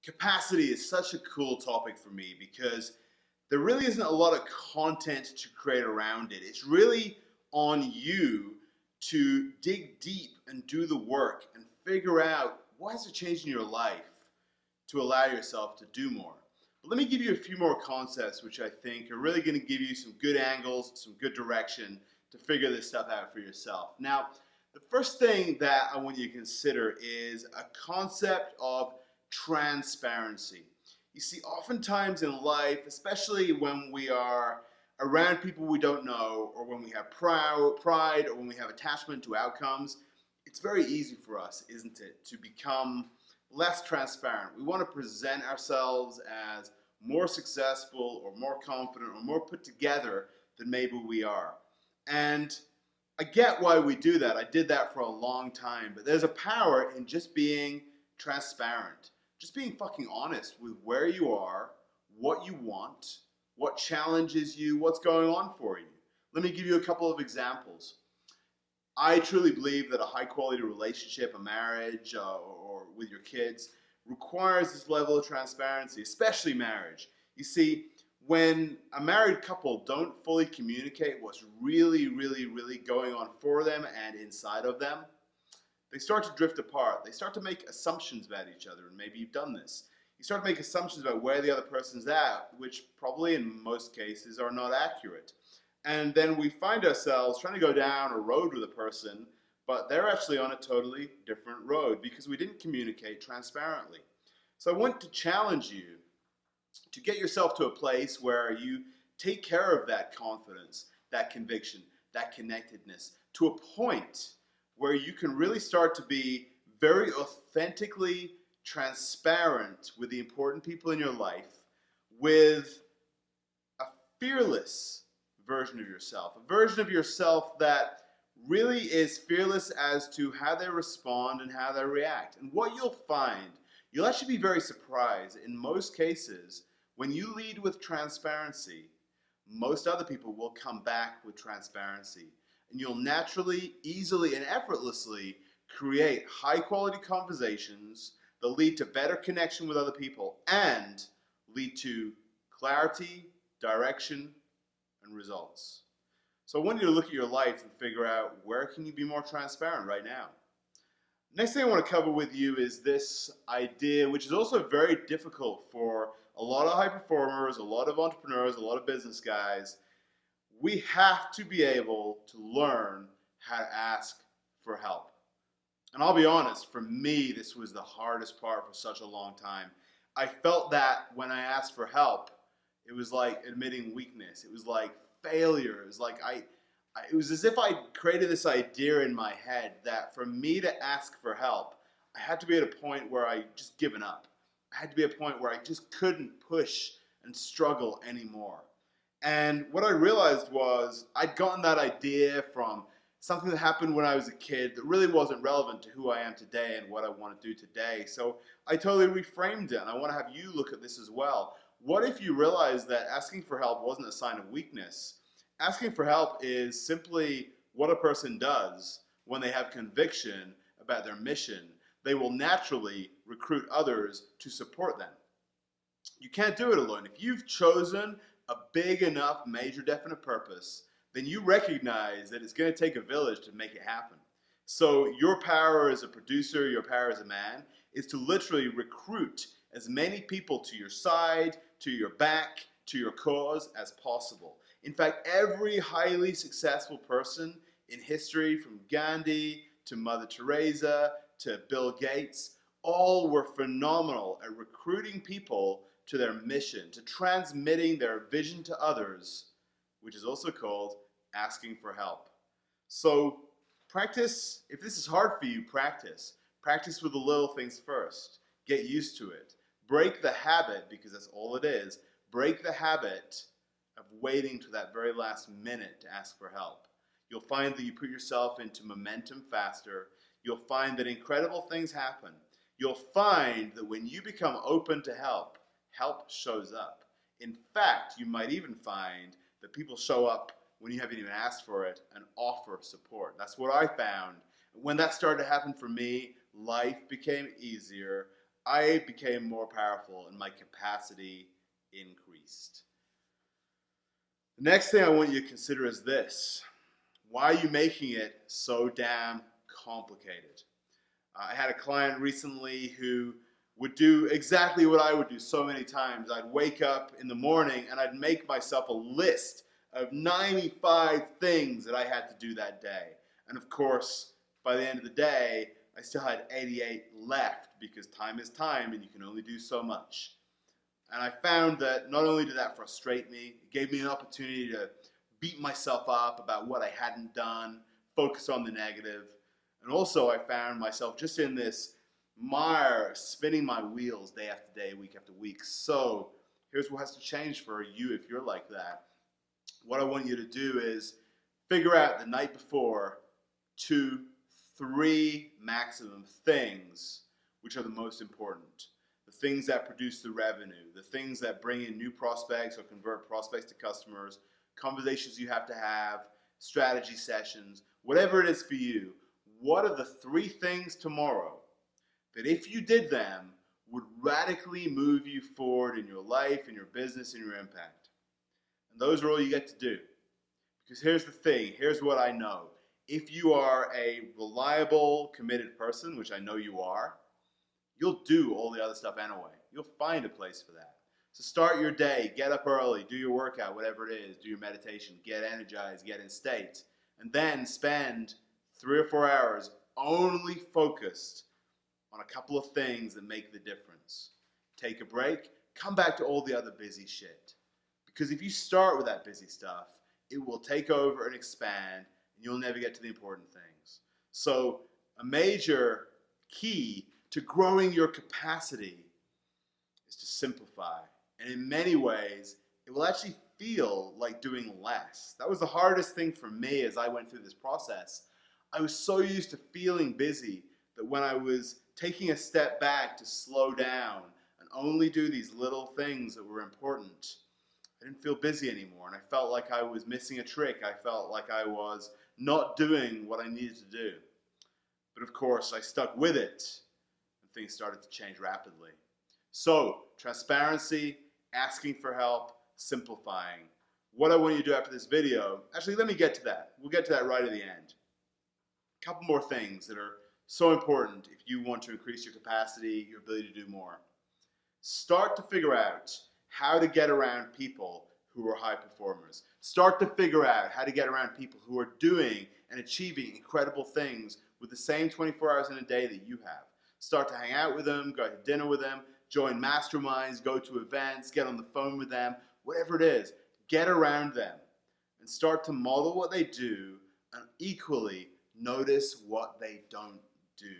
Capacity is such a cool topic for me because there really isn't a lot of content to create around it. It's really on you to dig deep and do the work and figure out what has to change in your life to allow yourself to do more. But let me give you a few more concepts which I think are really going to give you some good angles, some good direction to figure this stuff out for yourself. Now, the first thing that I want you to consider is a concept of transparency. You see, oftentimes in life, especially when we are around people we don't know, or when we have pride, or when we have attachment to outcomes, it's very easy for us, isn't it, to become less transparent. We want to present ourselves as more successful, or more confident, or more put together than maybe we are. And I get why we do that. I did that for a long time, but there's a power in just being transparent. Just being fucking honest with where you are, what you want, what challenges you, what's going on for you. Let me give you a couple of examples. I truly believe that a high quality relationship, a marriage, or with your kids requires this level of transparency, especially marriage. You see, when a married couple don't fully communicate what's really, really, really going on for them and inside of them, they start to drift apart. They start to make assumptions about each other, and maybe you've done this. You start to make assumptions about where the other person's at, which probably in most cases are not accurate. And then we find ourselves trying to go down a road with a person, but they're actually on a totally different road because we didn't communicate transparently. So I want to challenge you to get yourself to a place where you take care of that confidence, that conviction, that connectedness, to a point where you can really start to be very authentically transparent with the important people in your life, with a fearless version of yourself, a version of yourself that really is fearless as to how they respond and how they react. And what you'll find, you'll actually be very surprised in most cases, when you lead with transparency, most other people will come back with transparency. And you'll naturally, easily, and effortlessly create high quality conversations that lead to better connection with other people and lead to clarity, direction, and results. So I want you to look at your life and figure out, where can you be more transparent right now? Next thing I want to cover with you is this idea, which is also very difficult for a lot of high performers, a lot of entrepreneurs, a lot of business guys. We have to be able to learn how to ask for help. And I'll be honest, for me, this was the hardest part for such a long time. I felt that when I asked for help, it was like admitting weakness. It was like failure. It was like it was as if I created this idea in my head that for me to ask for help, I had to be at a point where I just given up. I had to be at a point where I just couldn't push and struggle anymore. And what I realized was I'd gotten that idea from something that happened when I was a kid that really wasn't relevant to who I am today and what I want to do today. So I totally reframed it, and I want to have you look at this as well. What if you realized that asking for help wasn't a sign of weakness? Asking for help is simply what a person does when they have conviction about their mission. They will naturally recruit others to support them. You can't do it alone. If you've chosen a big enough, major, definite purpose, then you recognize that it's going to take a village to make it happen. So your power as a producer, your power as a man, is to literally recruit as many people to your side, to your back, to your cause as possible. In fact, every highly successful person in history, from Gandhi to Mother Teresa to Bill Gates, all were phenomenal at recruiting people to their mission, to transmitting their vision to others, which is also called asking for help. So practice, if this is hard for you, practice. Practice with the little things first. Get used to it. Break the habit, because that's all it is. Break the habit of waiting to that very last minute to ask for help. You'll find that you put yourself into momentum faster. You'll find that incredible things happen. You'll find that when you become open to help, help shows up. In fact, you might even find that people show up when you haven't even asked for it and offer support. That's what I found. When that started to happen for me, life became easier. I became more powerful and my capacity increased. The next thing I want you to consider is this. Why are you making it so damn complicated? I had a client recently who would do exactly what I would do so many times. I'd wake up in the morning and I'd make myself a list of 95 things that I had to do that day. And of course, by the end of the day, I still had 88 left because time is time and you can only do so much. And I found that not only did that frustrate me, it gave me an opportunity to beat myself up about what I hadn't done, focus on the negative. And also I found myself just in this mire, spinning my wheels day after day, week after week. So here's what has to change for you if you're like that. What I want you to do is figure out the night before 2, 3 maximum things which are the most important. The things that produce the revenue, the things that bring in new prospects or convert prospects to customers, conversations you have to have, strategy sessions, whatever it is for you. What are the 3 things tomorrow that if you did them would radically move you forward in your life, in your business, in your impact? And those are all you get to do. Because here's the thing, here's what I know. If you are a reliable, committed person, which I know you are, you'll do all the other stuff anyway. You'll find a place for that. So start your day, get up early, do your workout, whatever it is, do your meditation, get energized, get in state, and then spend 3 or 4 hours only focused on a couple of things that make the difference. Take a break, come back to all the other busy shit. Because if you start with that busy stuff, it will take over and expand, and you'll never get to the important things. So a major key to growing your capacity is to simplify. And in many ways, it will actually feel like doing less. That was the hardest thing for me as I went through this process. I was so used to feeling busy that when I was taking a step back to slow down and only do these little things that were important, I didn't feel busy anymore, and I felt like I was missing a trick. I felt like I was not doing what I needed to do. But of course, I stuck with it, and things started to change rapidly. So, transparency, asking for help, simplifying. What I want you to do after this video, actually let me get to that. We'll get to that right at the end. A couple more things that are so important if you want to increase your capacity, your ability to do more. Start to figure out how to get around people who are high performers. Start to figure out how to get around people who are doing and achieving incredible things with the same 24 hours in a day that you have. Start to hang out with them, go to dinner with them, join masterminds, go to events, get on the phone with them, whatever it is. Get around them and start to model what they do, and equally notice what they don't do.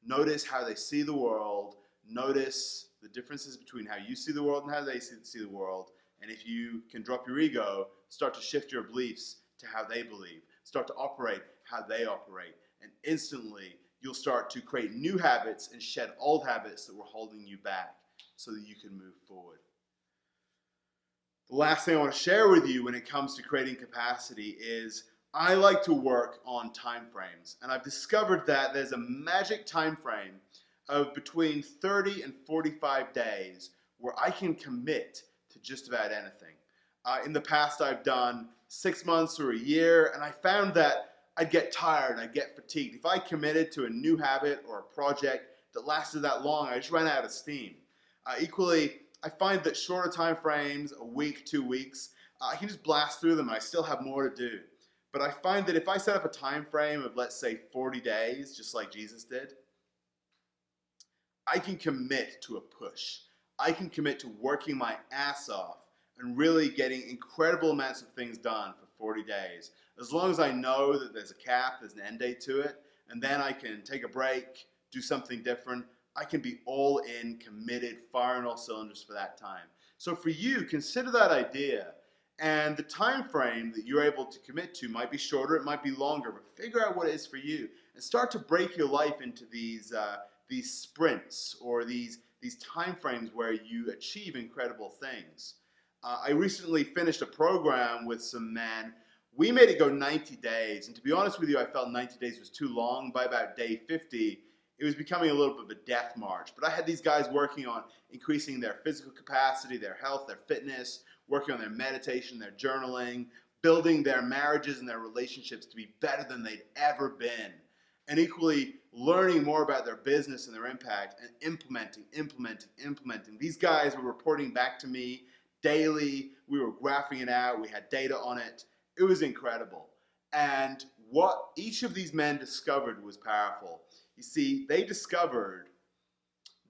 Notice how they see the world. Notice the differences between how you see the world and how they see the world. And if you can drop your ego, start to shift your beliefs to how they believe. Start to operate how they operate. And instantly, you'll start to create new habits and shed old habits that were holding you back so that you can move forward. The last thing I want to share with you when it comes to creating capacity is I like to work on time frames. And I've discovered that there's a magic time frame of between 30 and 45 days where I can commit to just about anything. In the past, I've done 6 months or a year, and I found that I'd get tired, I'd get fatigued. If I committed to a new habit or a project that lasted that long, I just ran out of steam. Equally, I find that shorter time frames, a week, 2 weeks, I can just blast through them and I still have more to do. But I find that if I set up a time frame of, let's say, 40 days, just like Jesus did, I can commit to a push. I can commit to working my ass off and really getting incredible amounts of things done for 40 days. As long as I know that there's a cap, there's an end date to it, and then I can take a break, do something different. I can be all in, committed, firing all cylinders for that time. So for you, consider that idea. And the time frame that you're able to commit to might be shorter, it might be longer, but figure out what it is for you and start to break your life into these sprints or these time frames where you achieve incredible things. I recently finished a program with some men. We made it go 90 days, and to be honest with you, I felt 90 days was too long. By about day 50, it was becoming a little bit of a death march. But I had these guys working on increasing their physical capacity, their health, their fitness, working on their meditation, their journaling, building their marriages and their relationships to be better than they'd ever been. And equally, learning more about their business and their impact and implementing. These guys were reporting back to me daily. We were graphing it out. We had data on it. It was incredible. And what each of these men discovered was powerful. You see, they discovered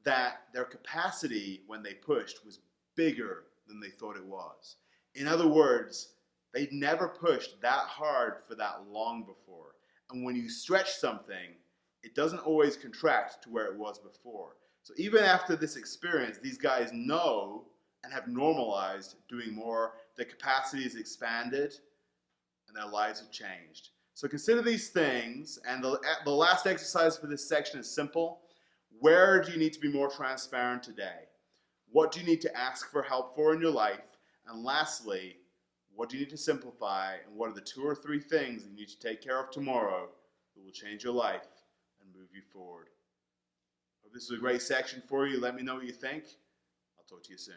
that their capacity when they pushed was bigger than they thought it was. In other words, they'd never pushed that hard for that long before. And when you stretch something, it doesn't always contract to where it was before. So even after this experience, these guys know and have normalized doing more. Their capacity is expanded and their lives have changed. So consider these things, and the last exercise for this section is simple. Where do you need to be more transparent today? What do you need to ask for help for in your life? And lastly, what do you need to simplify, and what are the 2 or 3 things that you need to take care of tomorrow that will change your life and move you forward? Hope this was a great section for you. Let me know what you think. I'll talk to you soon.